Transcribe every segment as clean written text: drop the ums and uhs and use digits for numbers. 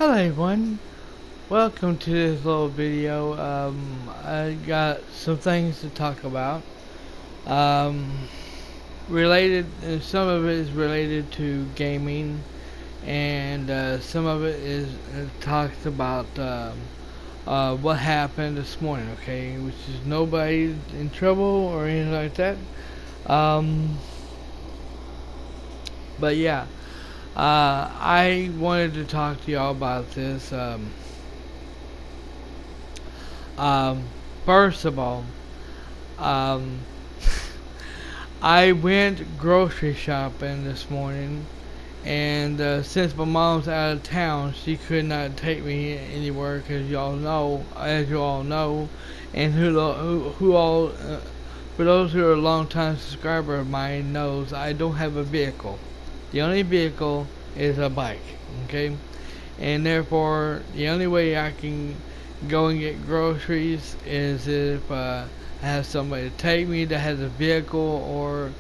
Hello everyone, welcome to this little video. I got some things to talk about. Um, some of it is related to gaming, and some of it is talks about what happened this morning. Okay, which is nobody in trouble or anything like that. Um, but yeah, I wanted to talk to y'all about this. Um, First of all, um, I went grocery shopping this morning, and since my mom's out of town, she could not take me anywhere because as you all know, and who all, for those who are a long time subscriber of mine knows, I don't have a vehicle. The only vehicle is a bike, okay? And therefore, the only way I can go and get groceries is if I have somebody to take me that has a vehicle, or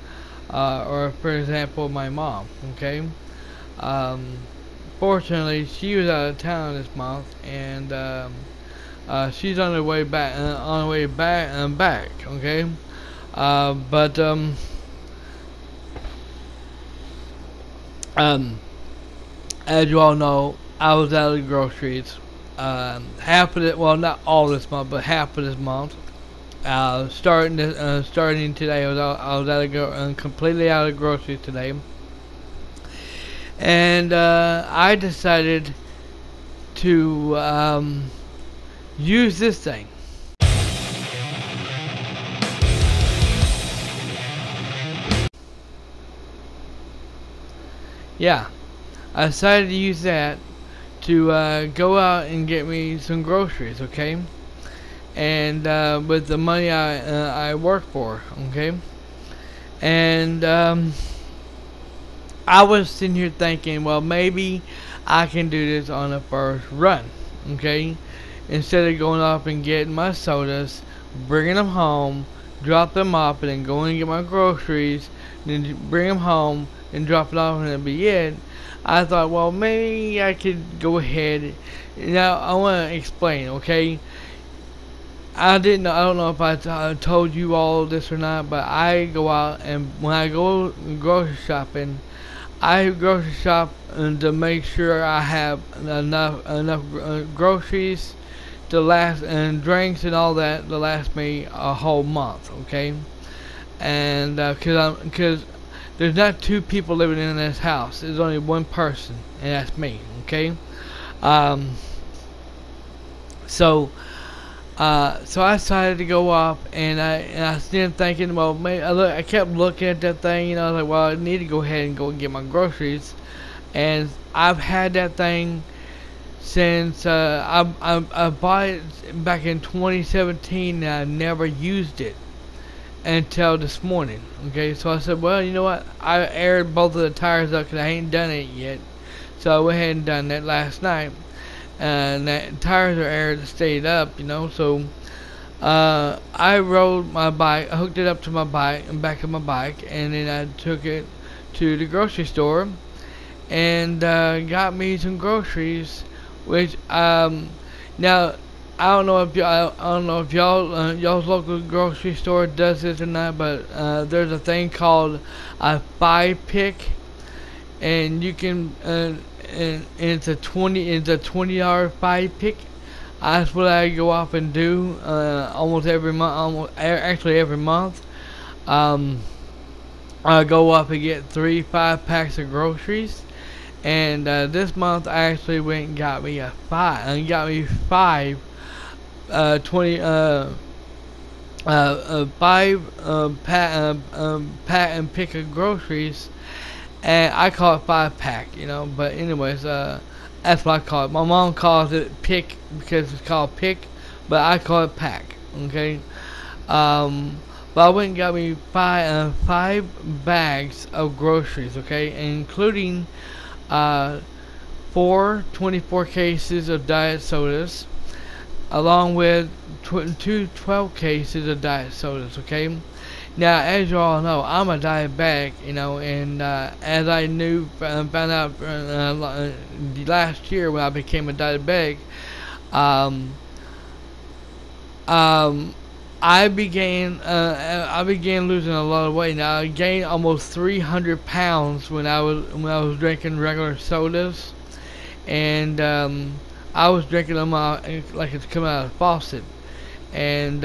for example, my mom. Okay. Um, Fortunately, she was out of town this month, and she's on her way back. Back. Okay. But um, as you all know, I was out of the groceries. Half of it, well, not all this month, but half of this month. Starting today, I was completely out of groceries today, and I decided to use this thing. Yeah, I decided to use that to go out and get me some groceries. Okay. And with the money I work for, okay. And I was sitting here thinking, well, maybe I can do this on the first run, okay. Instead of going off and getting my sodas, bringing them home, drop them off, and then going and get my groceries, then bring them home and drop it off, and that'd be it. I thought, well, maybe I could go ahead. Now I want to explain, okay. I don't know if I told you all this or not, but I go out, and when I go grocery shopping, I grocery shop to make sure I have enough groceries to last, and drinks and all that to last me a whole month. Okay. And because there's not two people living in this house, there's only one person, and that's me. Okay. Um. So. So I decided to go up, and I was then thinking, well, maybe I kept looking at that thing, I was like, well, I need to go ahead and go and get my groceries, and I've had that thing since I bought it back in 2017, and I never used it until this morning. Okay, so I said, well, you know what? I aired both of the tires up because I ain't done it yet, so I went ahead and done that last night. And that tires are aired, stayed up, so I rode my bike, I hooked it up to my bike and back of my bike, and then I took it to the grocery store and got me some groceries, which now I don't know if y'all's local grocery store does this or not, but there's a thing called a 5-pick, and you can and it's a $20 5-pick. That's what I go off and do almost every month. Actually every month. I go off and get 3 5-packs of groceries, and this month I actually went and got me five pack and pick of groceries, and I call it 5-pack, but anyways, that's what I call it. My mom calls it pick because it's called pick, but I call it pack. Okay. But I went and got me five bags of groceries. Okay, including 24 cases of diet sodas, along with two 12 cases of diet sodas. Okay. Now, as you all know, I'm a diabetic, and as I found out the last year when I became a diabetic, um, um, I began losing a lot of weight. Now I gained almost 300 pounds when I was drinking regular sodas, and I was drinking them like it's coming out of a faucet. And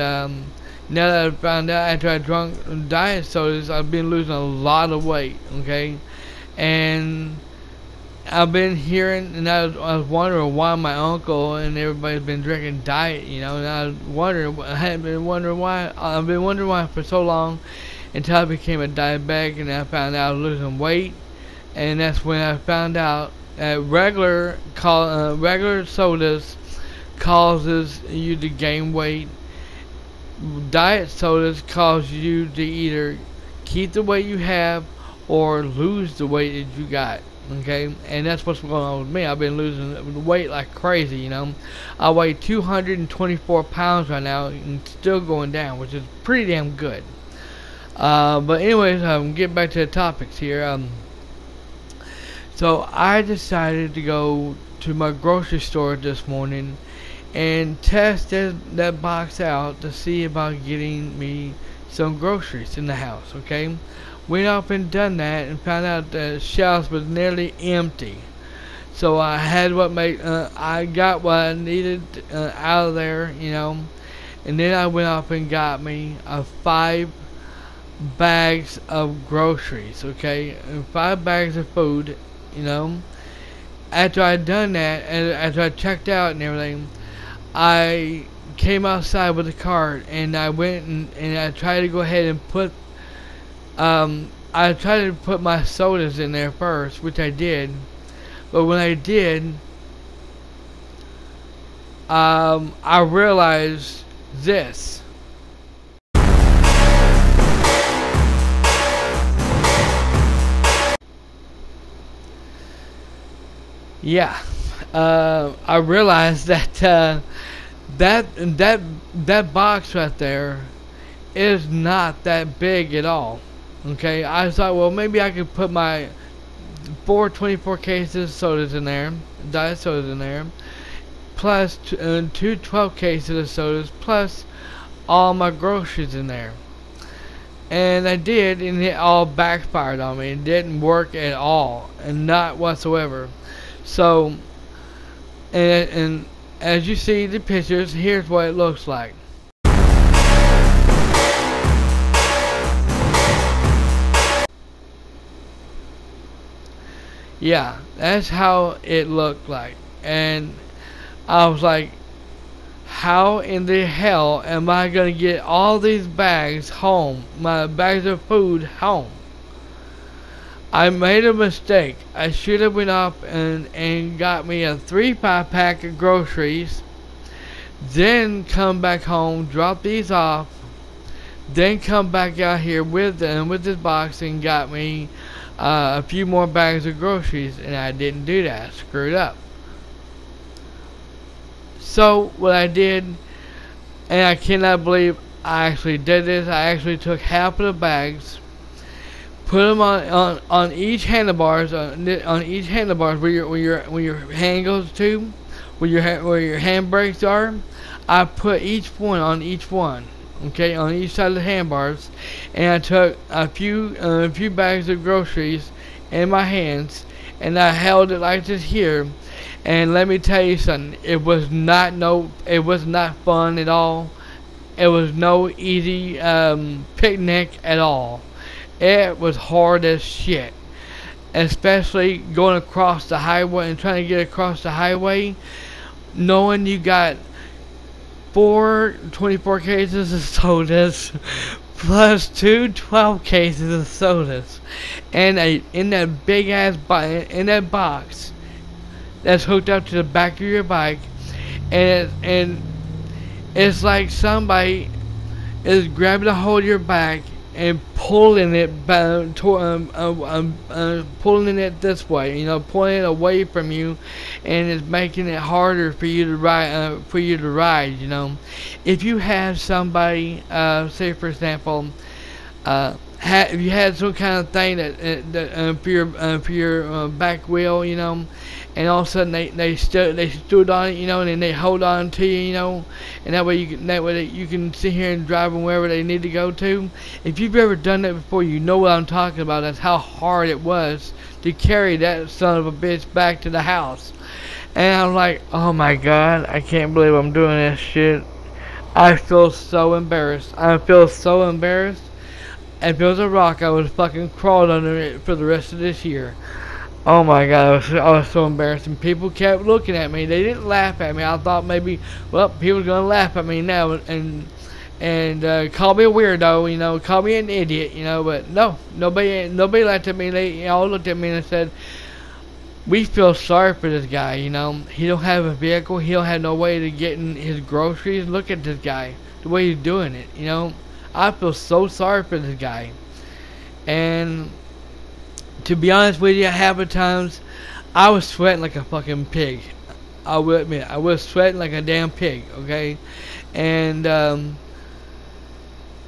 now that I found out after I drunk diet sodas, I've been losing a lot of weight. Okay, and I've been hearing, and I was wondering why my uncle and everybody's been drinking diet, and I had been wondering why. I've been wondering why for so long, until I became a diabetic, and I found out I was losing weight, and that's when I found out that regular sodas causes you to gain weight. Diet sodas cause you to either keep the weight you have or lose the weight that you got. Okay, and that's what's going on with me. I've been losing weight like crazy. I weigh 224 pounds right now and still going down, which is pretty damn good. But anyways, get back to the topics here. So I decided to go to my grocery store this morning and test that box out to see about getting me some groceries in the house. Okay, went up and done that and found out the shelves was nearly empty. So I had I got what I needed out of there, and then I went up and got me 5 bags of groceries. Okay, and 5 bags of food. After I done that, and after I checked out and everything, I came outside with the cart, and I went and I tried to go ahead and I tried to put my sodas in there first, which I did. But when I did, I realized this. Yeah, I realized that that box right there is not that big at all. Okay, I thought, well, maybe I could put my 424 cases of sodas in there, diet sodas in there, plus two 12 cases of sodas, plus all my groceries in there. And I did, and it all backfired on me. It didn't work at all, and not whatsoever. So, and as you see the pictures, here's what it looks like. Yeah, that's how it looked like. And I was like, how in the hell am I going to get all these bags home, my bags of food home? I made a mistake. I should have went up and got me a 3-5 pack of groceries, then come back home, drop these off, then come back out here with this box and got me a few more bags of groceries, and I didn't do that. I screwed up. So what I did, and I cannot believe I actually did this, I actually took half of the bags, put them on each handlebars, on each handlebars where your hand goes to, where your handbrakes are. I put each one on each one, okay, on each side of the handbars, and I took a few bags of groceries in my hands, and I held it like this here. And let me tell you something, it was not fun at all. It was no easy picnic at all. It was hard as shit, especially going across the highway and trying to get across the highway, knowing you got 4 24 cases of sodas plus 2 12 cases of sodas, and in that big ass in that box that's hooked up to the back of your bike, and it's like somebody is grabbing a hold of your back and pulling it pulling it this way, pulling it away from you, and it's making it harder for you to ride. If you have somebody, say for example, If you had some kind of thing for your back wheel, and all of a sudden they stood on it, and then they hold on to you, and that way you can sit here and drive them wherever they need to go to. If you've ever done that before, you know what I'm talking about. That's how hard it was to carry that son of a bitch back to the house. And I'm like, oh my god, I can't believe I'm doing this shit. I feel so embarrassed. I feel so embarrassed. If it was a rock, I would have fucking crawled under it for the rest of this year. Oh my god, I was so embarrassed. And people kept looking at me. They didn't laugh at me. I thought maybe, well, people are gonna laugh at me now and call me a weirdo, call me an idiot, But no, nobody laughed at me. They all looked at me and said, we feel sorry for this guy, He don't have a vehicle. He don't have no way to get in his groceries. Look at this guy, the way he's doing it, I feel so sorry for this guy. And to be honest with you, half the times I was sweating like a fucking pig. I will admit, I was sweating like a damn pig, okay? And and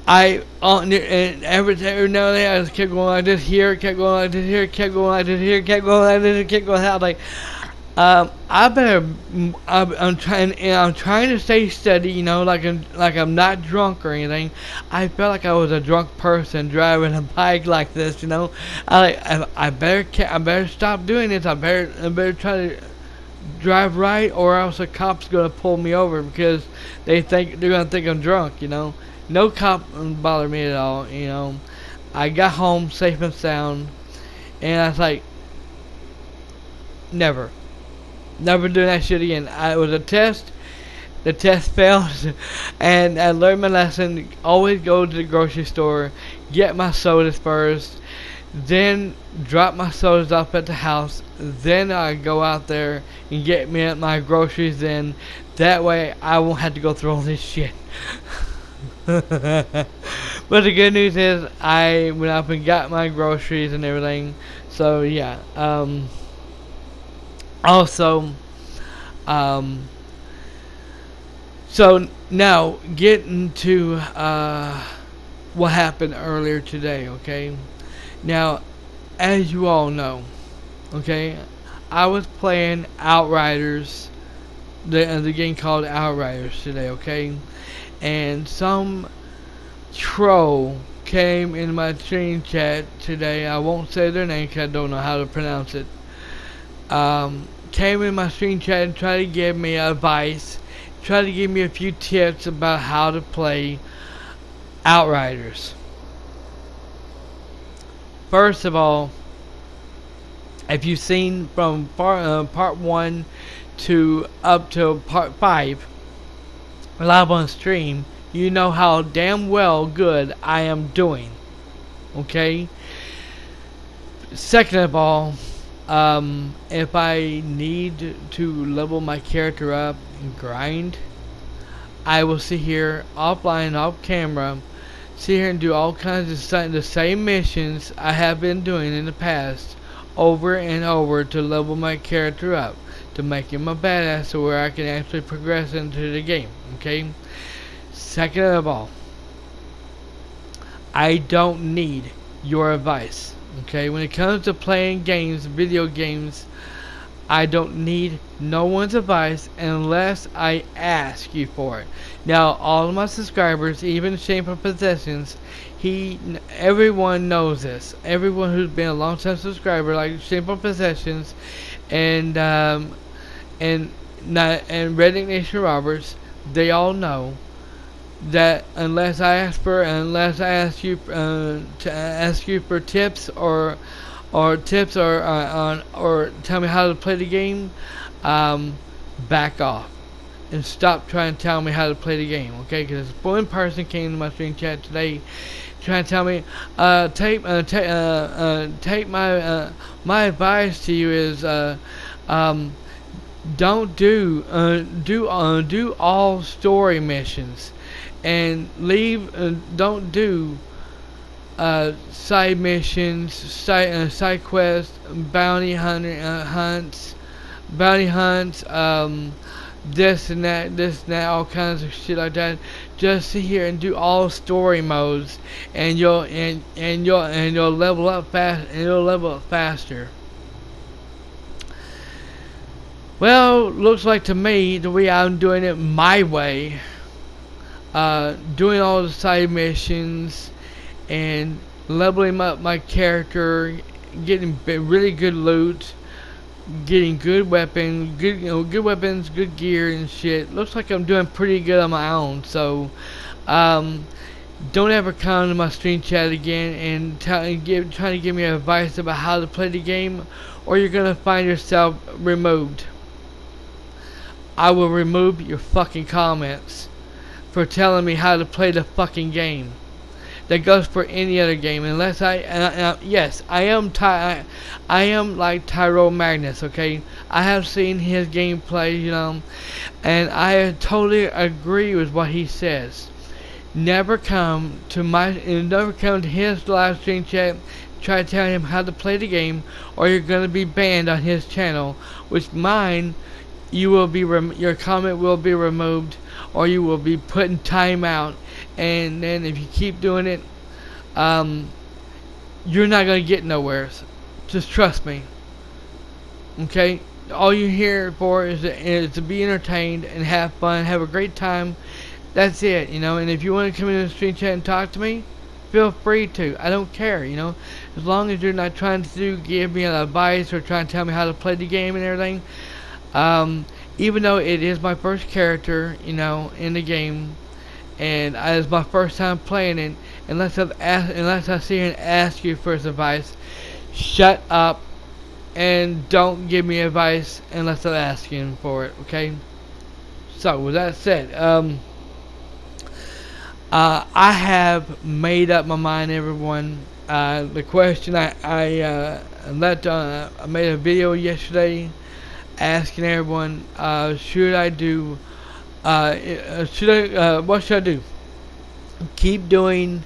every now and then I just kept going like this here, kept going like this here, kept going like this here, kept going like this, kept going out like. I'm trying to stay steady, like I'm not drunk or anything. I felt like I was a drunk person driving a bike like this, I better stop doing this. I better try to drive right, or else the cop's gonna pull me over because they're gonna think I'm drunk, No cop bothered me at all, I got home safe and sound, and I was like, never doing that shit again. It was a test. The test failed, and I learned my lesson. Always go to the grocery store, get my sodas first, then drop my sodas off at the house. Then I go out there and get me my groceries. Then that way I won't have to go through all this shit. But the good news is I went up and got my groceries and everything. So yeah. Also, so now getting to what happened earlier today, okay? Now, as you all know, okay, I was playing Outriders, the game called Outriders today, okay? And some troll came in my stream chat today. I won't say their name because I don't know how to pronounce it. Came in my stream chat and tried to give me advice, tried to give me a few tips about how to play Outriders. First of all, if you've seen from part 1 to up to part 5 live on stream, you know how damn well good I am doing. Okay? Second of all, if I need to level my character up and grind, I will sit here offline, off camera, sit here and do all kinds of the same missions I have been doing in the past over and over to level my character up, to make him a badass so where I can actually progress into the game, okay? Second of all, I don't need your advice. Okay, when it comes to playing games, video games, I don't need no one's advice unless I ask you for it. Now, all of my subscribers, even Shameful Possessions, everyone knows this. Everyone who's been a long-time subscriber, like Shameful Possessions, and Redneck Nation Roberts, they all know that unless I ask you to ask you for tips or tips or tell me how to play the game, back off and stop trying to tell me how to play the game, okay? Because one person came to my stream chat today trying to tell me take my advice to you is don't do all story missions. And don't do side missions, side quests, bounty hunts, this and that, all kinds of shit like that. just sit here and do all story modes, and you'll level up fast, and you'll level up faster. Well, looks like to me the way I'm doing it my way, doing all the side missions and leveling up my character, getting really good loot, getting good weapons, good gear and shit. Looks like I'm doing pretty good on my own. So, don't ever come to my stream chat again and trying to give me advice about how to play the game, or you're gonna find yourself removed. I will remove your fucking comments for telling me how to play the fucking game. That goes for any other game, unless yes, I am like Tyrone Magnus, okay? I have seen his gameplay, you know, and I totally agree with what he says. Never come to his live stream chat, try to tell him how to play the game, or you're gonna be banned on his channel. Which mine, your comment will be removed, or you will be put in timeout. And then if you keep doing it, you're not gonna get nowhere. Just trust me. Okay? All you're here for is to be entertained and have fun, have a great time. That's it, you know. And if you want to come in the stream chat and talk to me, feel free to. I don't care, you know. As long as you're not trying to give me advice or trying to tell me how to play the game and everything. Even though it is my first character, you know, in the game, and it's my first time playing it, unless I sit here and ask you for advice, shut up and don't give me advice unless I'm asking for it, okay? So with that said, I have made up my mind, everyone. The question I made a video yesterday asking everyone, what should I do? Keep doing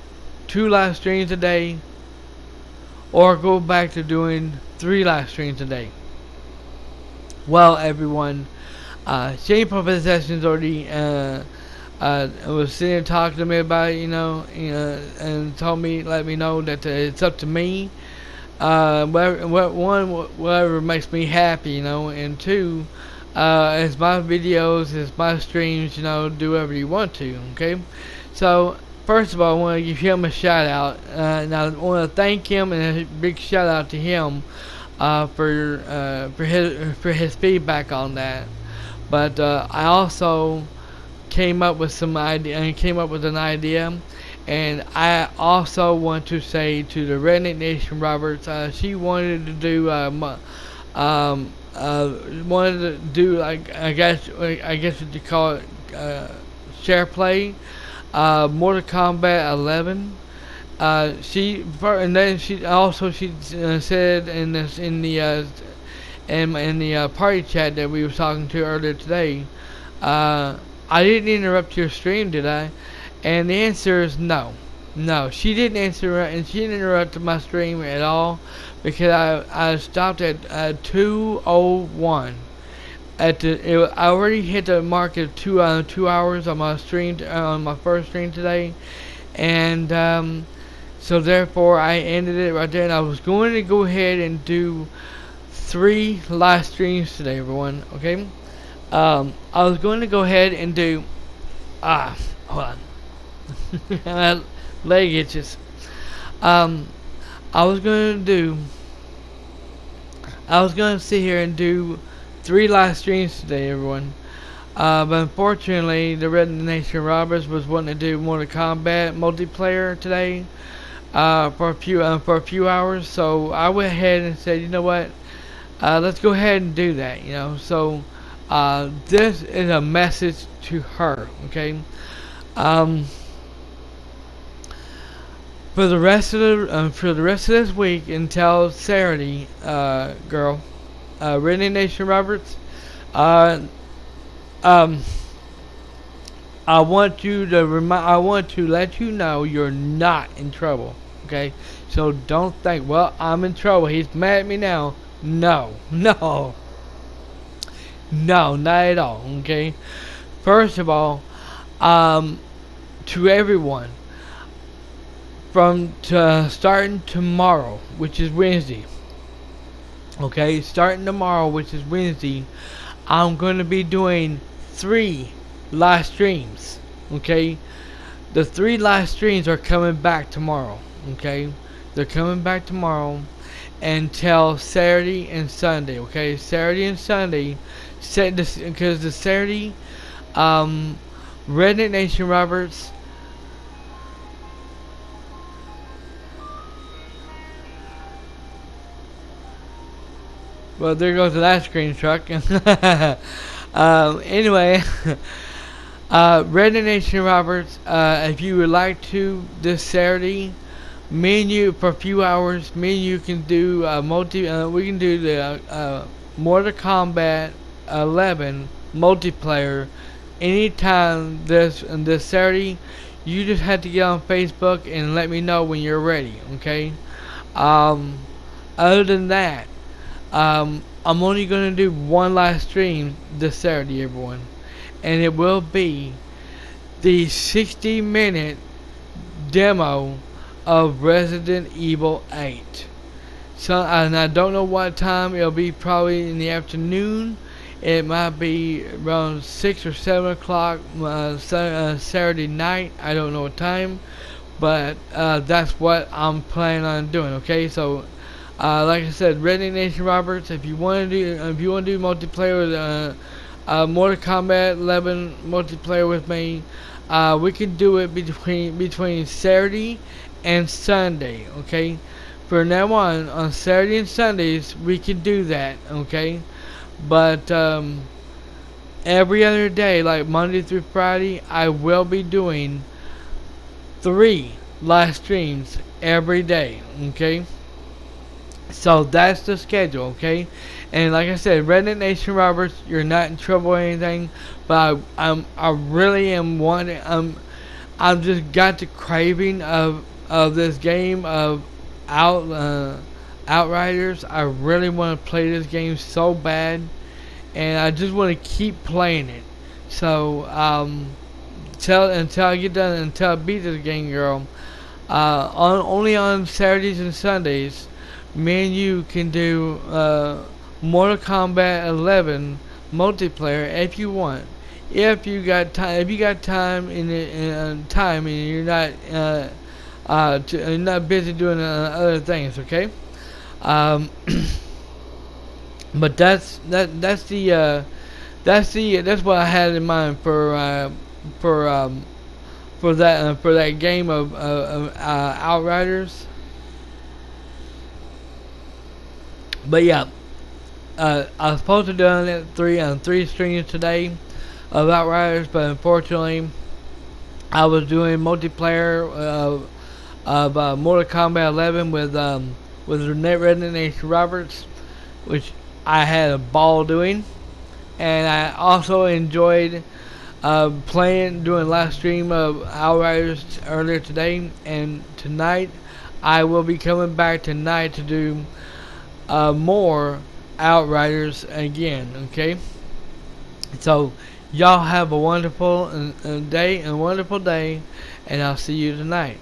2 live streams a day, or go back to doing 3 live streams a day? Well, everyone, Shane Professions already was sitting and talking to me about it, you know, and let me know that it's up to me. Whatever makes me happy, you know, and 2, it's my videos, it's my streams, you know, do whatever you want to, okay? So, first of all, I want to give him a shout out, and I want to thank him, and a big shout out to him, for his feedback on that. But, I also came up with an idea, and I also want to say to the Redneck Nation Roberts, she wanted to do like I guess what you call it, share play, Mortal Kombat 11. She said in the party chat that we were talking to earlier today, I didn't interrupt your stream, did I? And the answer is no. No, she didn't and she didn't interrupt my stream at all, because I stopped at 2:01. I already hit the mark of 2 hours on my stream, on my first stream today, and so therefore I ended it right there. And I was going to go ahead and do 3 live streams today, everyone. Okay, I was going to go ahead and do hold on. My leg itches. I was going to sit here and do 3 live streams today, everyone. But unfortunately, the Redneck Nation Roberts was wanting to do Mortal Kombat multiplayer today, for a few hours. So I went ahead and said, you know what? Let's go ahead and do that. You know. So this is a message to her. Okay. For the rest of this week until Saturday, girl, Redneck Nation Roberts, I want to let you know you're not in trouble. Okay, so don't think, well, I'm in trouble, he's mad at me now. No, not at all. Okay, first of all, to everyone, starting tomorrow, which is Wednesday. Okay, starting tomorrow, which is Wednesday, I'm going to be doing 3 live streams. Okay, the 3 live streams are coming back tomorrow. Okay, they're coming back tomorrow until Saturday and Sunday. Okay, Saturday and Sunday, set this because the Saturday, Redneck Nation Roberts. Well, there goes the ice cream truck. Anyway, Redneck Nation Roberts, if you would like to, this Saturday, me and you, for a few hours, me and you can do we can do the Mortal Kombat 11 multiplayer anytime this Saturday. You just have to get on Facebook and let me know when you're ready, okay? Other than that, I'm only going to do one live stream this Saturday, everyone. And it will be the 60-minute demo of Resident Evil 8. So, and I don't know what time. It'll be probably in the afternoon. It might be around 6 or 7 o'clock Saturday night. I don't know what time. But that's what I'm planning on doing, okay? So, like I said, Redneck Nation Roberts, if you want to do multiplayer with Mortal Kombat 11 multiplayer with me, we can do it between Saturday and Sunday, okay? For now on Saturday and Sundays we can do that, okay? But every other day, like Monday through Friday, I will be doing 3 live streams every day, okay? So that's the schedule, okay? And like I said, Redneck Nation Roberts, you're not in trouble or anything, but I really am wanting. I've just got the craving of this game of Outriders. I really want to play this game so bad, and I just want to keep playing it. So until I get done, until I beat this game, girl. Only on Saturdays and Sundays, me and you can do Mortal Kombat 11 multiplayer if you want. If you got time and you're not busy doing other things, okay? But that's what I had in mind for that game of Outriders. But yeah, I was supposed to do it three streams today of Outriders, but unfortunately, I was doing multiplayer of Mortal Kombat 11 with Redneck Nation Roberts, which I had a ball doing, and I also enjoyed doing live stream of Outriders earlier today, and tonight I will be coming back tonight to do more Outriders again, okay? So y'all have a wonderful day, and I'll see you tonight.